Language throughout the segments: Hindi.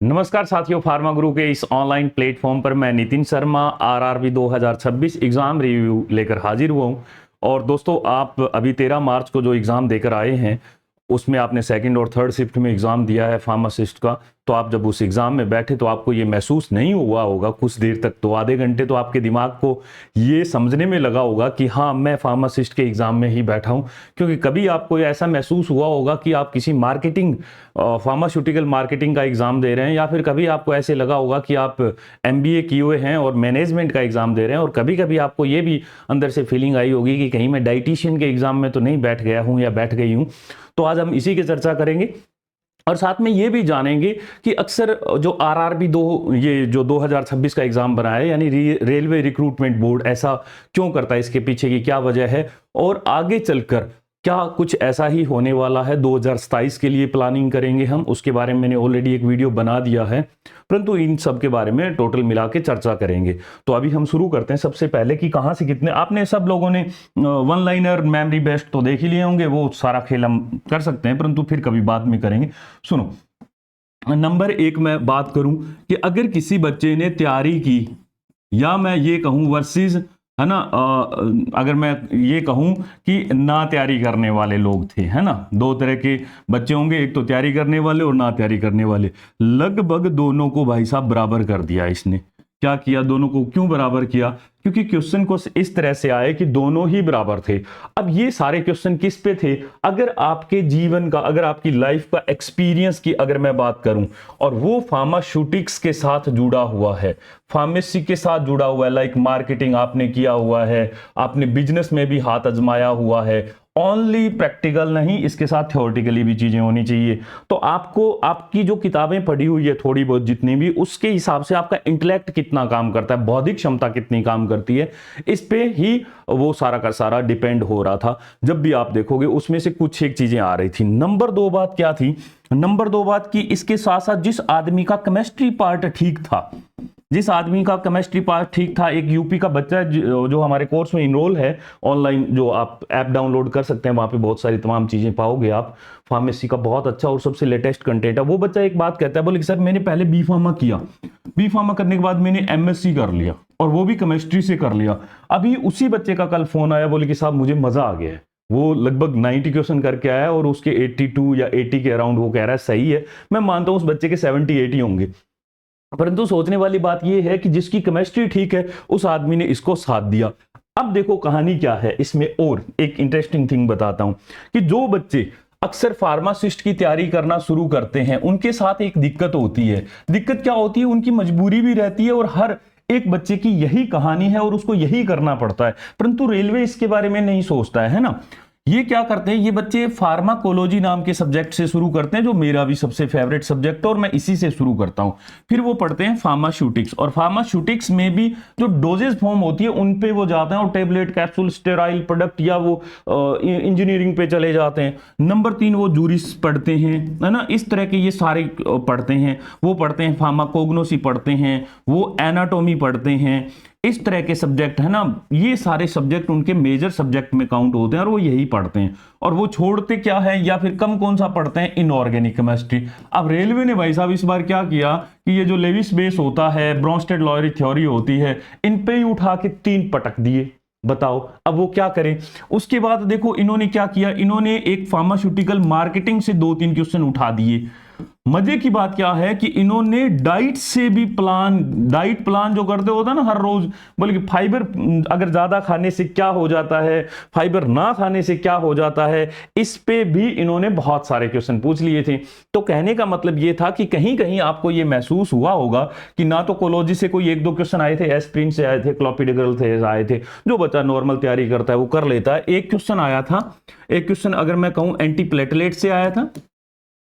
नमस्कार साथियों, फार्मा गुरु के इस ऑनलाइन प्लेटफॉर्म पर मैं Nitin Sharma RRB 2026 exam review लेकर हाजिर हुआ हूं। और दोस्तों, आप अभी 13 मार्च को जो एग्जाम देकर आए हैं उसमें आपने सेकंड और थर्ड शिफ्ट में एग्जाम दिया है फार्मासिस्ट का। तो आप जब उस एग्जाम में बैठे तो आपको ये महसूस नहीं हुआ होगा कुछ देर तक, तो आधे घंटे तो आपके दिमाग को ये समझने में लगा होगा कि हाँ, मैं फार्मासिस्ट के एग्जाम में ही बैठा हूँ। क्योंकि कभी आपको ऐसा महसूस हुआ होगा कि आप किसी मार्केटिंग फार्मास्यूटिकल मार्केटिंग का एग्जाम दे रहे हैं, या फिर कभी आपको ऐसे लगा होगा कि आप एमबीए किए हुए हैं और मैनेजमेंट का एग्जाम दे रहे हैं। और कभी कभी आपको ये भी अंदर से फीलिंग आई होगी कि कहीं मैं डाइटिशियन के एग्जाम में तो नहीं बैठ गया हूँ या बैठ गई हूँ। तो आज हम इसी की चर्चा करेंगे और साथ में ये भी जानेंगे कि अक्सर जो आरआरबी ये जो 2026 का एग्जाम बना है, यानी रेलवे रिक्रूटमेंट बोर्ड ऐसा क्यों करता है, इसके पीछे की क्या वजह है और आगे चलकर क्या कुछ ऐसा ही होने वाला है। 2027 के लिए प्लानिंग करेंगे हम, उसके बारे में मैंने ऑलरेडी एक वीडियो बना दिया है, परंतु इन सब के बारे में टोटल मिला के चर्चा करेंगे। तो अभी हम शुरू करते हैं सबसे पहले कि कहां से कितने आपने सब लोगों ने वन लाइनर मेमोरी बेस्ड तो देख ही लिए होंगे, वो सारा खेल हम कर सकते हैं, परंतु फिर कभी बाद में करेंगे। सुनो, नंबर 1 मैं बात करूं कि अगर किसी बच्चे ने तैयारी की, या मैं ये कहूं वर्सेस, है ना, अगर मैं ये कहूं कि ना तैयारी करने वाले लोग थे, है ना, दो तरह के बच्चे होंगे, एक तो तैयारी करने वाले और ना तैयारी करने वाले। लगभग दोनों को भाई साहब बराबर कर दिया इसने। क्या किया, दोनों को क्यों बराबर किया? क्योंकि क्वेश्चन को इस तरह से आए कि दोनों ही बराबर थे। अब ये सारे क्वेश्चन किस पे थे? अगर आपके जीवन का, अगर आपकी लाइफ का एक्सपीरियंस की अगर मैं बात करूं, और वो फार्मास्यूटिक्स के साथ जुड़ा हुआ है, फार्मेसी के साथ जुड़ा हुआ है, लाइक मार्केटिंग आपने किया हुआ है, आपने बिजनेस में भी हाथ आजमाया हुआ है, ओनली प्रैक्टिकल नहीं, इसके साथ थ्योरेटिकली भी चीजें होनी चाहिए। तो आपको आपकी जो किताबें पढ़ी हुई है थोड़ी बहुत जितनी भी, उसके हिसाब से आपका इंटेलेक्ट कितना काम करता है, बौद्धिक क्षमता कितनी काम करती है, इस पे ही वो सारा का सारा डिपेंड हो रहा था। जब भी आप देखोगे उसमें से कुछ एक चीजें आ रही थी। नंबर 2 बात क्या थी? नंबर 2 बात की इसके साथ साथ जिस आदमी का केमिस्ट्री पार्ट ठीक था, जिस आदमी का केमिस्ट्री पार्ट ठीक था, एक यूपी का बच्चा जो हमारे कोर्स में इनरोल है, ऑनलाइन जो आप ऐप डाउनलोड कर सकते हैं, वहां पे बहुत सारी तमाम चीजें पाओगे आप। फार्मेसी का बहुत अच्छा और सबसे लेटेस्ट कंटेंट है। वो बच्चा एक बात कहता है, बोले कि सर मैंने पहले बी फार्मा किया, बी फार्मा करने के बाद मैंने एमएससी कर लिया और वो भी केमिस्ट्री से कर लिया। अभी उसी बच्चे का कल फोन आया, बोले कि साहब मुझे मजा आ गया है। वो लगभग 90 क्वेश्चन करके आया और उसके 82 या 80 के अराउंड वो कह रहा है सही है। मैं मानता हूं उस बच्चे के 70-80 होंगे, परंतु सोचने वाली बात यह है कि जिसकी केमिस्ट्री ठीक है उस आदमी ने इसको साथ दिया। अब देखो कहानी क्या है इसमें, और एक इंटरेस्टिंग थिंग बताता हूं कि जो बच्चे अक्सर फार्मासिस्ट की तैयारी करना शुरू करते हैं उनके साथ एक दिक्कत होती है। दिक्कत क्या होती है? उनकी मजबूरी भी रहती है और हर एक बच्चे की यही कहानी है और उसको यही करना पड़ता है, परंतु रेलवे इसके बारे में नहीं सोचता है ना। ये क्या करते हैं, ये बच्चे फार्माकोलॉजी नाम के सब्जेक्ट से शुरू करते हैं, जो मेरा भी सबसे फेवरेट सब्जेक्ट है और मैं इसी से शुरू करता हूं। फिर वो पढ़ते हैं फार्मास्यूटिक्स, और फार्मास्यूटिक्स में भी जो डोजेज फॉर्म होती है उन पे वो जाते हैं, और टेबलेट, कैप्सूल, स्टेराइल प्रोडक्ट, या वो इंजीनियरिंग पे चले जाते हैं। नंबर 3 वो जूरिस पढ़ते हैं, है ना, इस तरह के ये सारे पढ़ते हैं। वो पढ़ते हैं फार्माकोग्नोसी पढ़ते हैं, वो एनाटॉमी पढ़ते हैं, इस तरह के सब्जेक्ट, है ना। ये सारे सब्जेक्ट उनके मेजर सब्जेक्ट में काउंट होते हैं और वो यही पढ़ते हैं। और वो छोड़ते क्या है, या फिर कम कौन सा पढ़ते हैं? Inorganic chemistry. अब रेलवे ने भाई साहब इस बार क्या किया कि ये जो लेविस बेस होता है, ब्रोंस्टेड लॉयरी थ्योरी होती है, इन पे ही उठा के 3 पटक दिए। बताओ अब वो क्या करें। उसके बाद देखो इन्होंने क्या किया, इन्होंने एक फार्मास्यूटिकल मार्केटिंग से 2-3 क्वेश्चन उठा दिए। मजे की बात क्या है कि इन्होंने डाइट से भी डाइट प्लान जो करते होता है ना हर रोज, बोले कि फाइबर अगर ज्यादा खाने से क्या हो जाता है, फाइबर ना खाने से क्या हो जाता है, इस पे भी इन्होंने बहुत सारे क्वेश्चन पूछ लिए थे। तो कहने का मतलब ये था कि कहीं कहीं आपको ये महसूस हुआ होगा कि ना तो कोलॉजी से कोई 1-2 क्वेश्चन आए थे, एस्प्रिन से आए थे, क्लोपिडेग्रल से आए थे, जो बच्चा नॉर्मल तैयारी करता है वो कर लेता है। एक क्वेश्चन आया था, एक क्वेश्चन अगर मैं कहूं एंटीप्लेटलेट से आया था,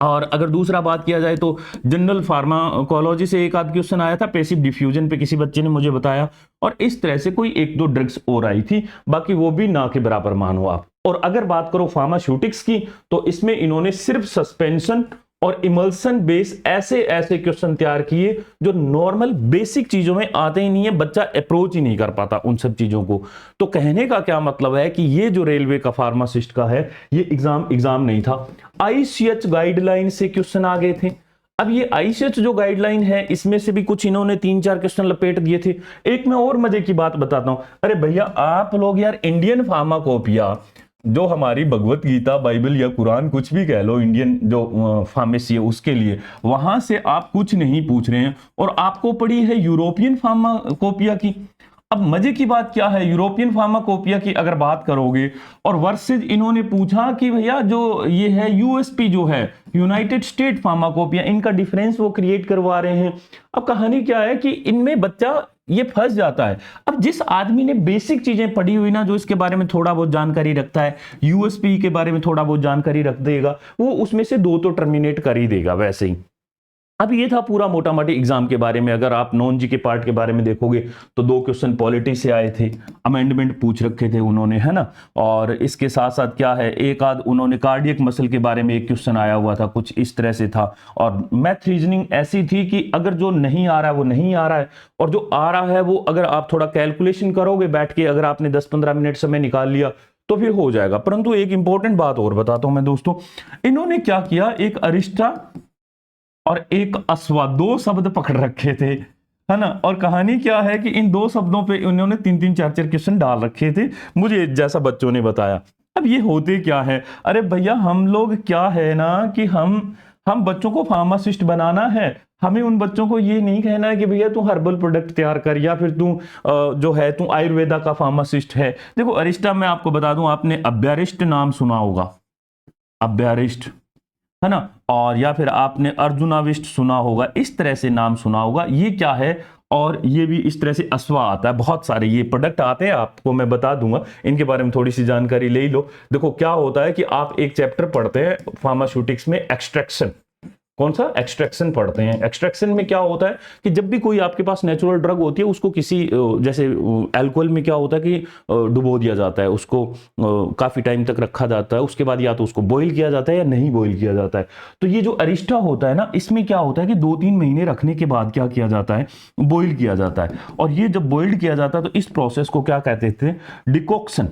और अगर दूसरा बात किया जाए तो जनरल फार्माकोलॉजी से एक आध क्वेश्चन आया था, पैसिव डिफ्यूजन पे किसी बच्चे ने मुझे बताया, और इस तरह से कोई 1-2 ड्रग्स और आई थी, बाकी वो भी ना के बराबर मानो आप। और अगर बात करो फार्मास्यूटिक्स की, तो इसमें इन्होंने सिर्फ सस्पेंशन और इमल्सन बेस ऐसे ऐसे क्वेश्चन तैयार किए जो नॉर्मल बेसिक चीजों में आते ही नहीं है, बच्चा अप्रोच ही नहीं कर पाता उन सब चीजों को। तो कहने का क्या मतलब है कि ये जो रेलवे का फार्मासिस्ट का है, ये एग्जाम नहीं था, आईसीएच गाइडलाइन से क्वेश्चन आ गए थे। अब ये आईसीएच जो गाइडलाइन है इसमें से भी कुछ इन्होंने 3-4 क्वेश्चन लपेट दिए थे। एक मैं और मजे की बात बताता हूं, अरे भैया आप लोग यार इंडियन फार्माकोपिया, जो हमारी भगवत गीता, बाइबल या कुरान कुछ भी कह लो, इंडियन जो फार्मेसी है उसके लिए, वहां से आप कुछ नहीं पूछ रहे हैं और आपको पड़ी है यूरोपियन फार्माकोपिया की। अब मजे की बात क्या है, यूरोपियन फार्माकोपिया की अगर बात करोगे और वर्सेज इन्होंने पूछा कि भैया जो ये है यूएसपी जो है यूनाइटेड स्टेट फार्माकोपिया, इनका डिफरेंस वो क्रिएट करवा रहे हैं। अब कहानी क्या है कि इनमें बच्चा ये फंस जाता है। अब जिस आदमी ने बेसिक चीजें पढ़ी हुई ना, जो इसके बारे में थोड़ा बहुत जानकारी रखता है, यूएसपी के बारे में थोड़ा बहुत जानकारी रख देगा, वो उसमें से 2 तो टर्मिनेट कर ही देगा वैसे ही। अब ये था पूरा मोटा मोटी एग्जाम के बारे में। अगर आप नॉन जी के पार्ट के बारे में देखोगे तो 2 क्वेश्चन पॉलिटी से आए थे, अमेंडमेंट पूछ रखे थे उन्होंने, है ना। और इसके साथ साथ क्या है, एक आध उन्होंने कार्डियक मसल के बारे में एक क्वेश्चन आया हुआ था, कुछ इस तरह से था। और मैथ रीजनिंग ऐसी थी कि अगर जो नहीं आ रहा है वो नहीं आ रहा है, और जो आ रहा है वो अगर आप थोड़ा कैलकुलेशन करोगे बैठ के, अगर आपने 10-15 मिनट समय निकाल लिया तो फिर हो जाएगा। परंतु एक इंपॉर्टेंट बात और बताता हूं मैं दोस्तों, इन्होंने क्या किया, एक अरिस्टा और एक अश्वा, 2 शब्द पकड़ रखे थे, है ना। और कहानी क्या है कि इन 2 शब्दों पे उन्होंने 3-3 4-4 क्वेश्चन डाल रखे थे, मुझे जैसा बच्चों ने बताया। अब ये होते क्या है, अरे भैया हम लोग क्या है ना कि हम बच्चों को फार्मासिस्ट बनाना है। हमें उन बच्चों को ये नहीं कहना है कि भैया तू हर्बल प्रोडक्ट तैयार कर, या फिर तू जो है तू आयुर्वेदा का फार्मासिस्ट है। देखो अरिस्टा, मैं आपको बता दूं, आपने अभ्यारिष्ट नाम सुना होगा, अभ्यारिष्ट, है ना, और या फिर आपने अर्जुनाविष्ट सुना होगा, इस तरह से नाम सुना होगा। ये क्या है, और ये भी इस तरह से अश्वा आता है, बहुत सारे ये प्रोडक्ट आते हैं, आपको मैं बता दूंगा, इनके बारे में थोड़ी सी जानकारी ले ही लो। देखो क्या होता है कि आप एक चैप्टर पढ़ते हैं फार्मास्यूटिक्स में, एक्सट्रैक्शन, कौन सा, एक्सट्रैक्शन पढ़ते हैं। एक्सट्रैक्शन में क्या होता है कि जब भी कोई आपके पास नेचुरल ड्रग होती है, उसको किसी जैसे अल्कोहल में क्या होता है कि डुबो दिया जाता है, उसको काफी टाइम तक रखा जाता है, उसके बाद या तो उसको बॉईल किया जाता है या नहीं बॉईल किया जाता है। तो ये जो अरिस्टा होता है ना, इसमें क्या होता है कि 2-3 महीने रखने के बाद क्या किया जाता है, बॉईल किया जाता है। और ये जब बॉइल्ड किया जाता है तो इस प्रोसेस को क्या कहते थे, डिकॉक्शन।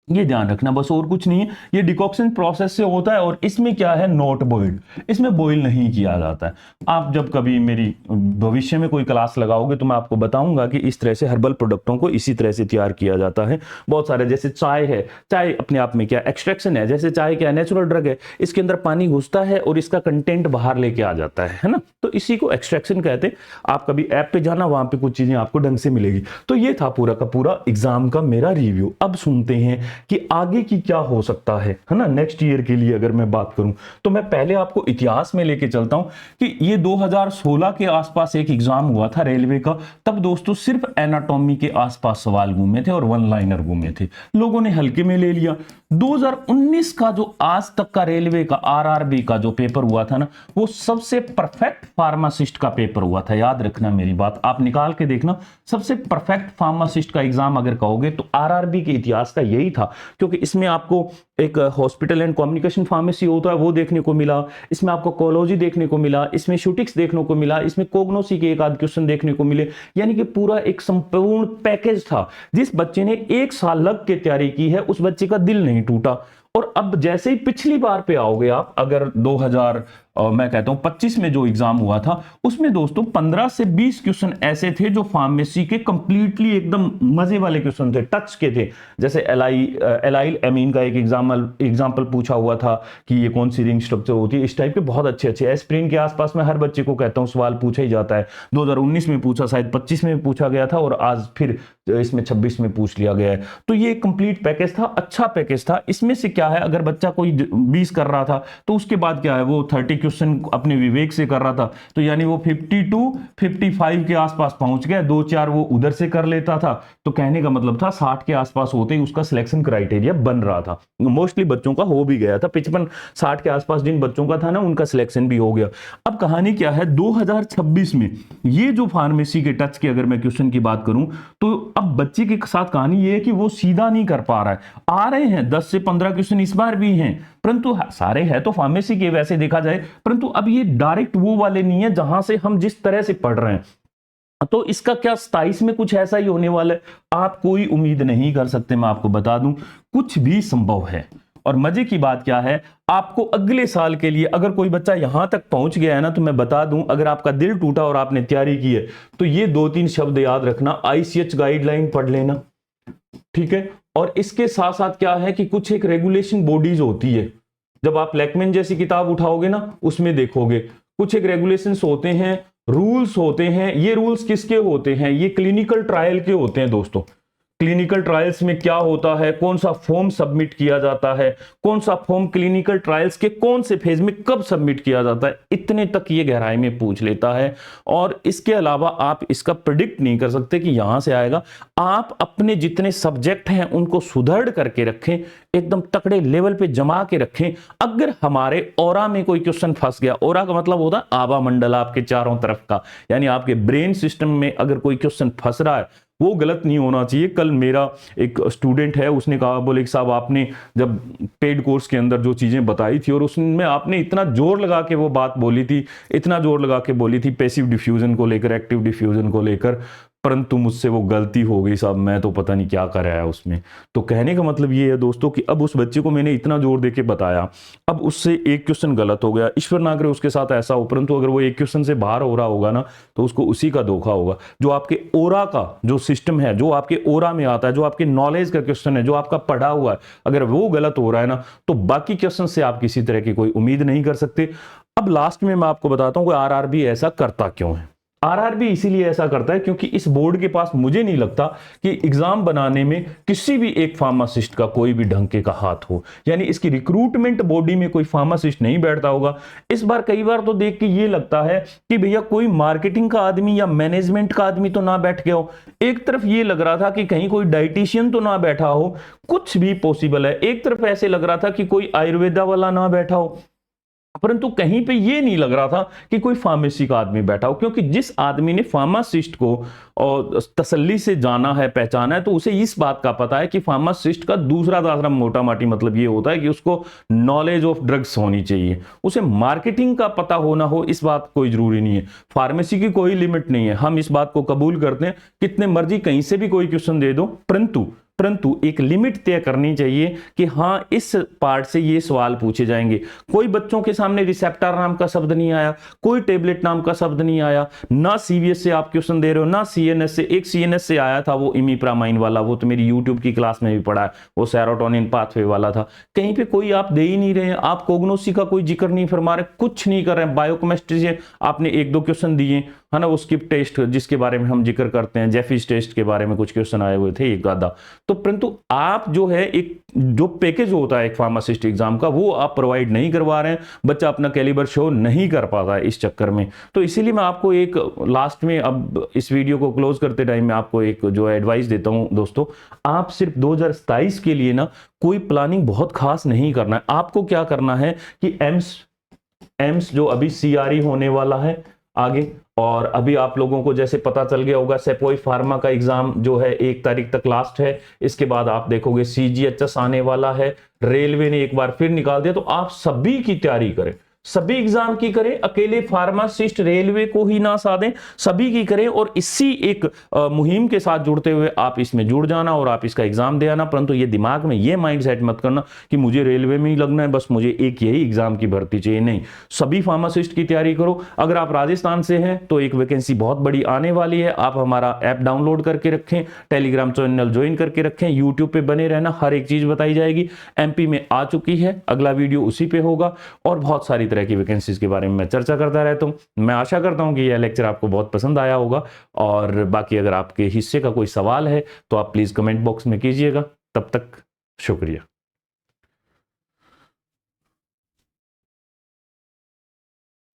ये ध्यान रखना बस, और कुछ नहीं है, ये डिकॉक्शन प्रोसेस से होता है। और इसमें क्या है, नॉट बॉइल्ड, इसमें बॉइल नहीं किया जाता है। आप जब कभी मेरी भविष्य में कोई क्लास लगाओगे तो मैं आपको बताऊंगा कि इस तरह से हर्बल प्रोडक्टों को इसी तरह से तैयार किया जाता है। बहुत सारे, जैसे चाय है, चाय अपने आप में क्या एक्सट्रैक्शन है, जैसे चाय क्या नेचुरल ड्रग है, इसके अंदर पानी घुसता है और इसका कंटेंट बाहर लेके आ जाता है ना, तो इसी को एक्सट्रैक्शन कहते हैं। आप कभी ऐप पे जाना, वहां पे कुछ चीजें आपको ढंग से मिलेगी। तो ये था पूरा का पूरा एग्जाम का मेरा रिव्यू। अब सुनते हैं कि आगे की क्या हो सकता है ना, नेक्स्ट ईयर के लिए अगर मैं बात करूं तो मैं पहले आपको इतिहास में लेके चलता हूं कि ये 2016 के आसपास एक एग्जाम हुआ था रेलवे का। तब दोस्तों सिर्फ एनाटॉमी के आसपास सवाल घूमे थे और वन लाइनर घूमे थे, लोगों ने हल्के में ले लिया। 2019 का जो आज तक का रेलवे का आरआरबी का जो पेपर हुआ था ना, वो सबसे परफेक्ट फार्मासिस्ट का पेपर हुआ था। याद रखना मेरी बात, आप निकाल के देखना, सबसे परफेक्ट फार्मासिस्ट का एग्जाम अगर कहोगे तो आरआरबी के इतिहास का यही था। क्योंकि इसमें आपको एक हॉस्पिटल एंड कम्युनिकेशन फार्मेसी होता है वो देखने को मिला, इसमें आपको कोलॉजी देखने को मिला, इसमें शूटिक्स देखने को मिला, इसमें कोग्नोसी के एक आध क्वेश्चन देखने को मिले। यानी कि पूरा एक संपूर्ण पैकेज था। जिस बच्चे ने 1 साल लग के तैयारी की है उस बच्चे का दिल नहीं टूटा। और अब जैसे ही पिछली बार पे आओगे आप, अगर 2000 मैं कहता हूं 25 में जो एग्जाम हुआ था, उसमें दोस्तों 15 से 20 क्वेश्चन ऐसे थे जो फार्मेसी के कंप्लीटली एकदम मजे वाले क्वेश्चन थे, टच के थे। जैसे एलाइल एमीन का एक एग्जाम्पल पूछा हुआ था कि ये कौन सी रिंग स्ट्रक्चर होती है, इस टाइप के बहुत अच्छे अच्छे। एस्प्रिन के आसपास में हर बच्चे को कहता हूं सवाल पूछा ही जाता है। 2019 में पूछा, शायद 25 में पूछा गया था, और आज फिर इसमें 26 में पूछ लिया गया है। तो ये कंप्लीट पैकेज था, अच्छा पैकेज था। इसमें से क्या है, अगर बच्चा कोई 20 कर रहा था तो उसके बाद क्या है, वो 30 क्वेश्चन अपने विवेक से कर रहा था, तो यानी वो 52-55 के आसपास पहुंच गया। 2-4 वो उधर से कर लेता था, तो कहने का मतलब था 60 के आसपास होते ही उसका सिलेक्शन क्राइटेरिया बन रहा था। मोस्टली बच्चों का हो भी गया था, 55-60 के आसपास जिन बच्चों का था ना, उनका सिलेक्शन भी हो गया। अब कहानी क्या है, 2026 में ये जो फार्मेसी के टच के अगर मैं क्वेश्चन की बात करूं, तो अब बच्चे के साथ कहानी ये है कि वो सीधा नहीं कर पा रहा है। आ रहे हैं 10 से 15 क्वेश्चन इस बार भी हैं, परंतु सारे हैं तो फार्मेसी के वैसे देखा जाए, परंतु अब ये डायरेक्ट वो वाले नहीं है जहां से हम जिस तरह से पढ़ रहे हैं। तो इसका क्या 27 में कुछ ऐसा ही होने वाला है, आप कोई उम्मीद नहीं कर सकते। मैं आपको बता दूं कुछ भी संभव है। और मजे की बात क्या है, आपको अगले साल के लिए अगर कोई बच्चा यहां तक पहुंच गया है ना, तो मैं बता दूं, अगर आपका दिल टूटा और आपने तैयारी की है तो ये 2-3 शब्द याद रखना, ICH गाइडलाइन पढ़ लेना, ठीक है। और इसके साथ साथ क्या है कि कुछ एक रेगुलेशन बॉडीज होती है, जब आप लैकमेन जैसी किताब उठाओगे ना उसमें देखोगे कुछ एक रेगुलेशंस होते हैं, रूल्स होते हैं। ये रूल्स किसके होते हैं? ये क्लिनिकल ट्रायल के होते हैं दोस्तों। क्लिनिकल ट्रायल्स में क्या होता है, कौन सा फॉर्म सबमिट किया जाता है, कौन सा फॉर्म क्लिनिकल ट्रायल्स के कौन से फेज में कब सबमिट किया जाता है, इतने तक ये गहराई में पूछ लेता है। और इसके अलावा आप इसका प्रिडिक्ट नहीं कर सकते कि यहां से आएगा। आप अपने जितने सब्जेक्ट हैं उनको सुदृढ़ करके रखें, एकदम तकड़े लेवल पे जमा के रखें। अगर हमारे ओरा में कोई क्वेश्चन फंस गया, ओरा का मतलब होता है आभा मंडल आपके चारों तरफ का, यानी आपके ब्रेन सिस्टम में अगर कोई क्वेश्चन फंस रहा है, वो गलत नहीं होना चाहिए। कल मेरा एक स्टूडेंट है, उसने कहा, बोले कि साहब आपने जब पेड कोर्स के अंदर जो चीजें बताई थी और उसमें आपने इतना जोर लगा के वो बात बोली थी, इतना जोर लगा के बोली थी पैसिव डिफ्यूजन को लेकर, एक्टिव डिफ्यूजन को लेकर, परंतु मुझसे वो गलती हो गई साहब, मैं तो पता नहीं क्या कराया उसमें। तो कहने का मतलब ये है दोस्तों कि अब उस बच्चे को मैंने इतना जोर देके बताया, अब उससे एक क्वेश्चन गलत हो गया, ईश्वर ना करे उसके साथ ऐसा हो, परंतु अगर वो एक क्वेश्चन से बाहर हो रहा होगा ना, तो उसको उसी का धोखा होगा। जो आपके ओरा का जो सिस्टम है, जो आपके ओरा में आता है, जो आपके नॉलेज का क्वेश्चन है, जो आपका पढ़ा हुआ है, अगर वो गलत हो रहा है ना, तो बाकी क्वेश्चन से आप किसी तरह की कोई उम्मीद नहीं कर सकते। अब लास्ट में मैं आपको बताता हूं कि आरआरबी ऐसा करता क्यों है। आरआरबी इसीलिए ऐसा करता है क्योंकि इस बोर्ड के पास मुझे नहीं लगता कि एग्जाम बनाने में किसी भी एक फार्मासिस्ट का कोई भी ढंग का हाथ हो, यानी इसकी रिक्रूटमेंट बॉडी में कोई फार्मासिस्ट नहीं बैठता होगा। इस बार कई बार तो देख के ये लगता है कि भैया कोई मार्केटिंग का आदमी या मैनेजमेंट का आदमी तो ना बैठ गया हो, एक तरफ ये लग रहा था कि कहीं कोई डाइटिशियन तो ना बैठा हो, कुछ भी पॉसिबल है, एक तरफ ऐसे लग रहा था कि कोई आयुर्वेदा वाला ना बैठा हो, परंतु कहीं पे ये नहीं लग रहा था कि कोई फार्मेसी का आदमी बैठा हो। क्योंकि जिस आदमी ने फार्मासिस्ट को और तसल्ली से जाना है, पहचाना है, तो उसे इस बात का पता है कि फार्मासिस्ट का दूसरा दासरा मोटा माटी मतलब ये होता है कि उसको नॉलेज ऑफ ड्रग्स होनी चाहिए, उसे मार्केटिंग का पता होना हो, इस बात कोई जरूरी नहीं है। फार्मेसी की कोई लिमिट नहीं है, हम इस बात को कबूल करते हैं, कितने मर्जी कहीं से भी कोई क्वेश्चन दे दो, परंतु एक लिमिट तय करनी चाहिए कि हां इस पार्ट से ये सवाल पूछे जाएंगे। कोई बच्चों के सामने रिसेप्टर नाम का शब्द नहीं आया, कोई टेबलेट नाम का शब्द नहीं आया, ना सीवीएस से आप क्वेश्चन दे रहे हो, ना सीएनएस से। एक सीएनएस से आया था वो इमिप्रामाइन वाला, वो तो मेरी यूट्यूब की क्लास में भी पढ़ा है, वो सेरोटोनिन पाथवे वाला था। कहीं पे कोई आप दे ही नहीं रहे हैं, आप कोग्नोसी का कोई जिक्र नहीं फरमा रहे, कुछ नहीं कर रहे हैं। बायोकेमिस्ट्री से आपने 1-2 क्वेश्चन दिए है ना, वो स्किप टेस्ट जिसके बारे में हम जिक्र करते हैं, जेफिस टेस्ट के बारे में कुछ क्वेश्चन आए हुए थे, एक आधा। तो परंतु आप जो है एक जो पैकेज होता है एक फार्मासिस्ट एग्जाम का, वो आप प्रोवाइड नहीं करवा रहे हैं, बच्चा अपना कैलिबर शो नहीं कर पाता है इस चक्कर में। तो इसीलिए मैं आपको एक लास्ट में, अब इस वीडियो को क्लोज करते टाइम में आपको एक जो एडवाइस देता हूं दोस्तों, आप सिर्फ 2027 के लिए ना कोई प्लानिंग बहुत खास नहीं करना है। आपको क्या करना है कि एम्स जो अभी CRE होने वाला है आगे, और अभी आप लोगों को जैसे पता चल गया होगा सेपोई फार्मा का एग्जाम जो है 1 तारीख तक लास्ट है, इसके बाद आप देखोगे CGHS आने वाला है, रेलवे ने एक बार फिर निकाल दिया। तो आप सभी की तैयारी करें, सभी एग्जाम की करें, अकेले फार्मासिस्ट रेलवे को ही ना साधें, सभी की करें, और इसी एक मुहिम के साथ जुड़ते हुए आप इसमें जुड़ जाना और आप इसका एग्जाम दे आना। परंतु ये दिमाग में ये माइंड सेट मत करना कि मुझे रेलवे में ही लगना है, बस मुझे एक यही एग्जाम की भर्ती चाहिए, नहीं। सभी फार्मासिस्ट की तैयारी करो। अगर आप राजस्थान से हैं तो एक वैकेंसी बहुत बड़ी आने वाली है, आप हमारा ऐप डाउनलोड करके रखें, टेलीग्राम चैनल ज्वाइन करके रखें, यूट्यूब पे बने रहना, हर एक चीज बताई जाएगी। MP में आ चुकी है, अगला वीडियो उसी पे होगा, और बहुत सारी की वैकेंसीज के बारे में मैं चर्चा करता रहता हूं। मैं आशा करता हूं कि यह लेक्चर आपको बहुत पसंद आया होगा, और बाकी अगर आपके हिस्से का कोई सवाल है तो आप प्लीज कमेंट बॉक्स में कीजिएगा। तब तक शुक्रिया।